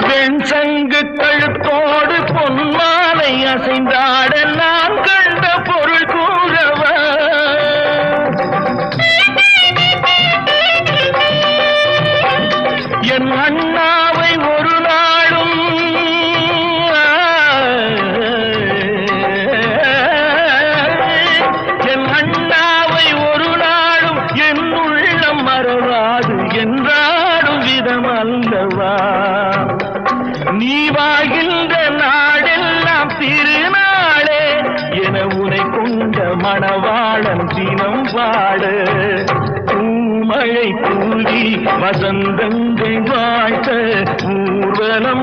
வெண்சங்கு கழுத்தோடு பொன்மாலை அசைந்தாட நான் கண்ட பொருள் கூறவா என் அண்ணாவை ஒரு நாளும் என் அண்ணாவை ஒரு நாளும் என் உள்ளம் மறவாது என்றாடும் விதம் அல்லவா நீ வாழ்கின்ற நாடெல்லாம் திருநாளே என உனை கொண்ட மணவாளன் தினம் பாடு பூமழை தூவி வசந்தங்கள் வாழ்த்த ஊர்வலம்